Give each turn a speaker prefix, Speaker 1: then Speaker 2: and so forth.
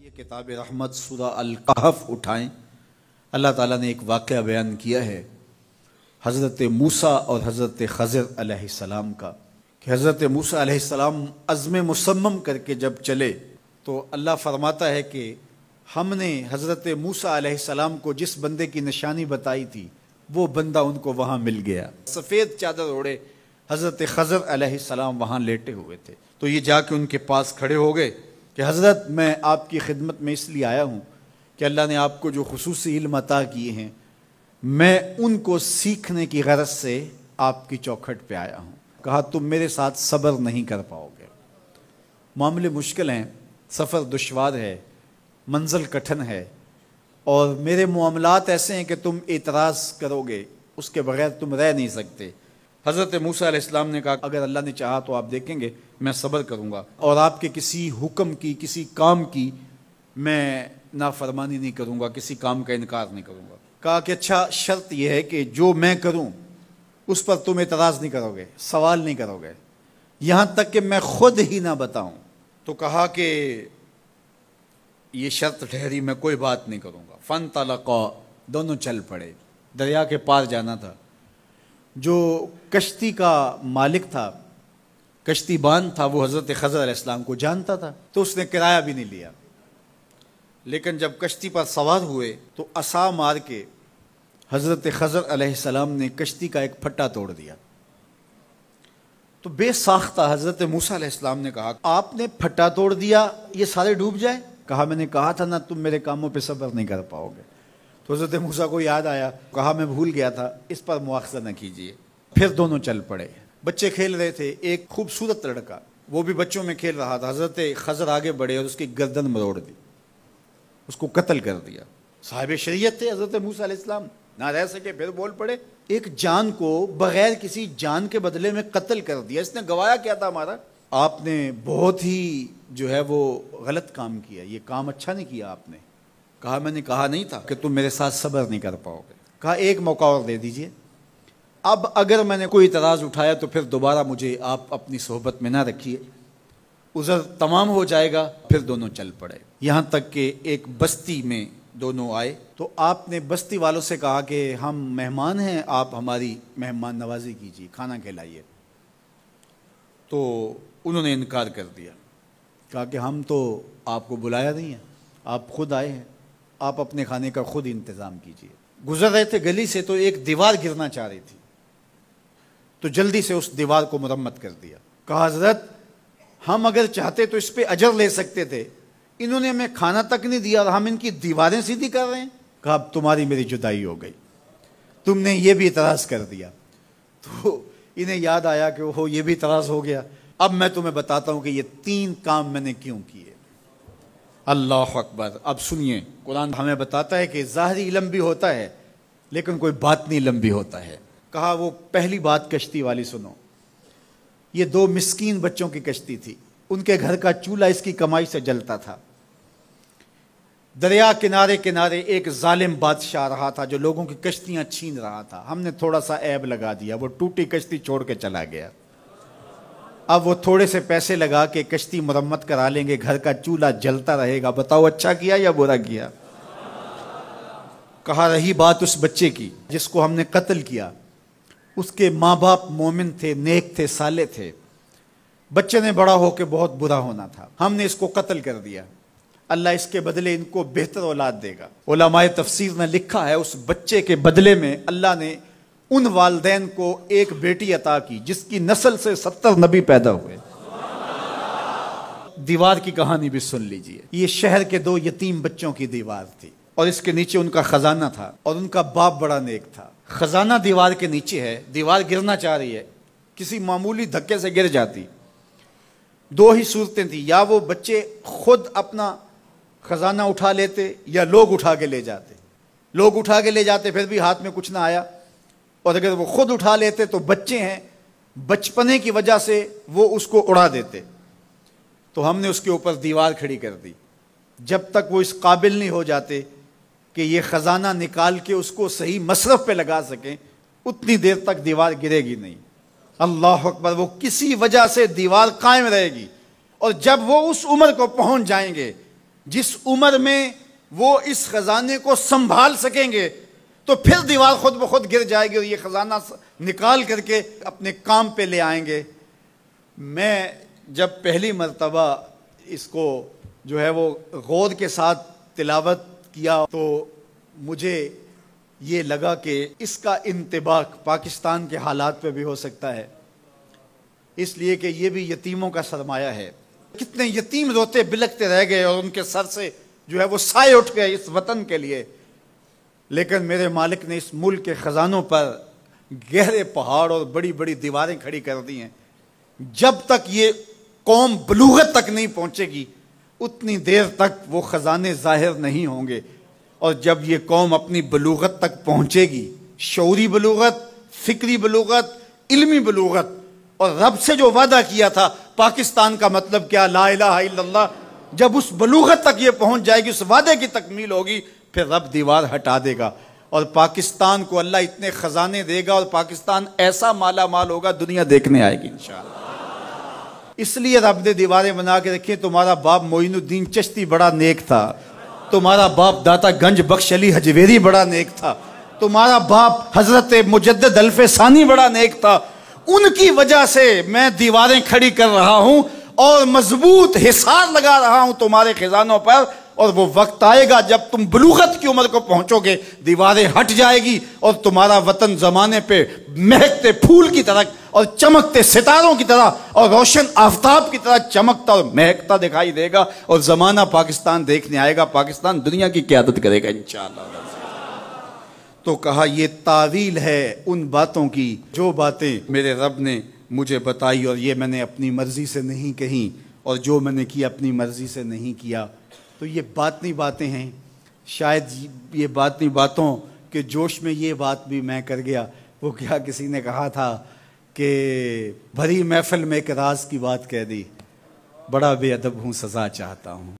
Speaker 1: یہ کتاب رحمت سورہ الکہف اٹھائیں۔ اللہ تعالیٰ نے ایک واقعہ بیان کیا ہے حضرت موسیٰ اور حضرت خضر علیہ السلام کا، کہ حضرت موسیٰ علیہ السلام عزم مصمم کر کے جب چلے تو اللہ فرماتا ہے کہ ہم نے حضرت موسیٰ علیہ السلام کو جس بندے کی نشانی بتائی تھی وہ بندہ ان کو وہاں مل گیا۔ سفید چادر اوڑھے حضرت خضر علیہ السلام وہاں لیٹے ہوئے تھے، تو یہ جا کے ان کے پاس کھڑے ہو گئے کہ حضرت میں آپ کی خدمت میں اس لیے آیا ہوں کہ اللہ نے آپ کو جو خصوصی علم عطا کیے ہیں میں ان کو سیکھنے کی غرض سے آپ کی چوکھٹ پہ آیا ہوں۔ کہا تم میرے ساتھ صبر نہیں کر پاؤ گے، معاملے مشکل ہیں، سفر دشوار ہے، منزل کٹھن ہے، اور میرے معاملات ایسے ہیں کہ تم اعتراض کرو گے اس کے بغیر تم رہ نہیں سکتے۔ حضرت موسیٰ علیہ السلام نے کہا اگر اللہ نے چاہا تو آپ دیکھیں گے میں صبر کروں گا اور آپ کے کسی حکم کی کسی کام کی میں نافرمانی نہیں کروں گا، کسی کام کا انکار نہیں کروں گا۔ کہا کہ اچھا شرط یہ ہے کہ جو میں کروں اس پر تم اعتراض نہیں کرو گے، سوال نہیں کرو گے، یہاں تک کہ میں خود ہی نہ بتاؤں۔ تو کہا کہ یہ شرط ٹھہری، میں کوئی بات نہیں کروں گا۔ فانطلقا، دونوں چل پڑے، دریا کے پار جانا تھا۔ جو کشتی کا مالک تھا، کشتی بان تھا، وہ حضرت خضر علیہ السلام کو جانتا تھا تو اس نے کرایہ بھی نہیں لیا، لیکن جب کشتی پر سوار ہوئے تو عصا مار کے حضرت خضر علیہ السلام نے کشتی کا ایک پھٹا توڑ دیا۔ تو بے ساختہ حضرت موسیٰ علیہ السلام نے کہا آپ نے پھٹا توڑ دیا، یہ سارے ڈوب جائے؟ کہا میں نے کہا تھا نا تم میرے کاموں پہ صبر نہیں کر پاؤ گے۔ تو حضرت موسیٰ کو یاد آیا، کہا میں بھول گیا تھا، اس پر مواخذہ نہ کیجیے۔ پھر دونوں چل پڑے، بچے کھیل رہے تھے، ایک خوبصورت لڑکا وہ بھی بچوں میں کھیل رہا تھا۔ حضرت خضر آگے بڑھے اور اس کی گردن مروڑ دی، اس کو قتل کر دیا۔ صاحب شریعت تھے حضرت موسیٰ علیہ السلام، نہ رہ سکے، پھر بول پڑے ایک جان کو بغیر کسی جان کے بدلے میں قتل کر دیا، اس نے گوایا کیا تھا ہمارا؟ آپ نے بہت ہی جو ہے وہ غلط کام کیا، یہ کام اچھا نہیں کیا آپ نے۔ کہا میں نے کہا نہیں تھا کہ تم میرے ساتھ صبر نہیں کر پاؤ گے۔ کہا ایک موقع اور دے دیجئے، اب اگر میں نے کوئی اعتراض اٹھایا تو پھر دوبارہ مجھے آپ اپنی صحبت میں نہ رکھیے، عذر تمام ہو جائے گا۔ پھر دونوں چل پڑے، یہاں تک کہ ایک بستی میں دونوں آئے تو آپ نے بستی والوں سے کہا کہ ہم مہمان ہیں، آپ ہماری مہمان نوازی کیجیے، کھانا کھلائیے۔ تو انہوں نے انکار کر دیا، کہا کہ ہم تو آپ کو بلایا نہیں ہے، آپ خود آئے ہیں، آپ اپنے کھانے کا خود انتظام کیجیے۔ گزر رہے تھے گلی سے تو ایک دیوار گرنا چاہ رہی تھی، تو جلدی سے اس دیوار کو مرمت کر دیا۔ کہا حضرت ہم اگر چاہتے تو اس پہ اجر لے سکتے تھے، انہوں نے ہمیں کھانا تک نہیں دیا اور ہم ان کی دیواریں سیدھی کر رہے ہیں۔ کہا اب تمہاری میری جدائی ہو گئی، تم نے یہ بھی اعتراض کر دیا۔ تو انہیں یاد آیا کہ وہ یہ بھی اعتراض ہو گیا۔ اب میں تمہیں بتاتا ہوں کہ یہ 3 کام میں نے کیوں کیے۔ اللہ اکبر۔ اب سنیے، قرآن ہمیں بتاتا ہے کہ ظاہری علم بھی ہوتا ہے لیکن کوئی باطنی علم بھی ہوتا ہے۔ کہا وہ پہلی بات کشتی والی سنو، یہ 2 مسکین بچوں کی کشتی تھی، ان کے گھر کا چولہا اس کی کمائی سے جلتا تھا۔ دریا کنارے کنارے ایک ظالم بادشاہ رہا تھا جو لوگوں کی کشتیاں چھین رہا تھا، ہم نے تھوڑا سا عیب لگا دیا، وہ ٹوٹی کشتی چھوڑ کے چلا گیا۔ اب وہ تھوڑے سے پیسے لگا کے کشتی مرمت کرا لیں گے، گھر کا چولہا جلتا رہے گا، بتاؤ اچھا کیا یا برا کیا؟ کہا رہی بات اس بچے کی جس کو ہم نے قتل کیا، اس کے ماں باپ مومن تھے، نیک تھے، صالح تھے، بچے نے بڑا ہو کے بہت برا ہونا تھا، ہم نے اس کو قتل کر دیا، اللہ اس کے بدلے ان کو بہتر اولاد دے گا۔ علماء تفسیر نے لکھا ہے اس بچے کے بدلے میں اللہ نے ان والدین کو ایک بیٹی عطا کی جس کی نسل سے 70 نبی پیدا ہوئے۔ دیوار کی کہانی بھی سن لیجئے، یہ شہر کے 2 یتیم بچوں کی دیوار تھی اور اس کے نیچے ان کا خزانہ تھا اور ان کا باپ بڑا نیک تھا۔ خزانہ دیوار کے نیچے ہے، دیوار گرنا چاہ رہی ہے، کسی معمولی دھکے سے گر جاتی۔ 2 ہی صورتیں تھیں، یا وہ بچے خود اپنا خزانہ اٹھا لیتے یا لوگ اٹھا کے لے جاتے۔ لوگ اٹھا کے لے جاتے پھر بھی ہاتھ میں کچھ نہ آیا، اور اگر وہ خود اٹھا لیتے تو بچے ہیں، بچپنے کی وجہ سے وہ اس کو اڑا دیتے۔ تو ہم نے اس کے اوپر دیوار کھڑی کر دی، جب تک وہ اس قابل نہیں ہو جاتے کہ یہ خزانہ نکال کے اس کو صحیح مصرف پہ لگا سکیں، اتنی دیر تک دیوار گرے گی نہیں۔ اللہ اکبر۔ وہ کسی وجہ سے دیوار قائم رہے گی، اور جب وہ اس عمر کو پہنچ جائیں گے جس عمر میں وہ اس خزانے کو سنبھال سکیں گے تو پھر دیوار خود بخود گر جائے گی اور یہ خزانہ نکال کر کے اپنے کام پہ لے آئیں گے۔ میں جب پہلی مرتبہ اس کو جو ہے وہ غور کے ساتھ تلاوت کیا تو مجھے یہ لگا کہ اس کا انطباق پاکستان کے حالات پہ بھی ہو سکتا ہے، اس لیے کہ یہ بھی یتیموں کا سرمایہ ہے۔ کتنے یتیم روتے بلکتے رہ گئے اور ان کے سر سے جو ہے وہ سائے اٹھ گئے اس وطن کے لیے، لیکن میرے مالک نے اس ملک کے خزانوں پر گہرے پہاڑ اور بڑی بڑی دیواریں کھڑی کر دی ہیں۔ جب تک یہ قوم بلوغت تک نہیں پہنچے گی اتنی دیر تک وہ خزانے ظاہر نہیں ہوں گے، اور جب یہ قوم اپنی بلوغت تک پہنچے گی، شعوری بلوغت، فکری بلوغت، علمی بلوغت، اور رب سے جو وعدہ کیا تھا پاکستان کا مطلب کیا، لا الہ الا اللہ، جب اس بلوغت تک یہ پہنچ جائے گی، اس وعدے کی تکمیل ہوگی، پھر رب دیوار ہٹا دے گا اور پاکستان کو اللہ اتنے خزانے دے گا اور پاکستان ایسا مالا مال ہوگا دنیا دیکھنے آئے گی انشاءاللہ۔ اس لیے رب نے دیواریں بنا کے رکھی۔ تمہارا باپ معین الدین چشتی بڑا نیک تھا، تمہارا باپ داتا گنج بخش علی حجویری بڑا نیک تھا، تمہارا باپ حضرت مجدد الف ثانی بڑا نیک تھا، ان کی وجہ سے میں دیواریں کھڑی کر رہا ہوں اور مضبوط حصار لگا رہا ہوں تمہارے خزانوں پر، اور وہ وقت آئے گا جب تم بلوغت کی عمر کو پہنچو گے، دیواریں ہٹ جائے گی اور تمہارا وطن زمانے پہ مہکتے پھول کی طرح اور چمکتے ستاروں کی طرح اور روشن آفتاب کی طرح چمکتا اور مہکتا دکھائی دے گا، اور زمانہ پاکستان دیکھنے آئے گا، پاکستان دنیا کی قیادت کرے گا انشاءاللہ۔ تو کہا یہ تعویل ہے ان باتوں کی جو باتیں میرے رب نے مجھے بتائی، اور یہ میں نے اپنی مرضی سے نہیں کہیں، اور جو میں نے کیا اپنی مرضی سے نہیں کیا۔ تو یہ باطنی باتیں ہیں، شاید یہ باطنی باتوں کے جوش میں یہ بات بھی میں کر گیا۔ وہ کیا کسی نے کہا تھا کہ بھری محفل میں ایک راز کی بات کہہ دی، بڑا بے ادب ہوں سزا چاہتا ہوں۔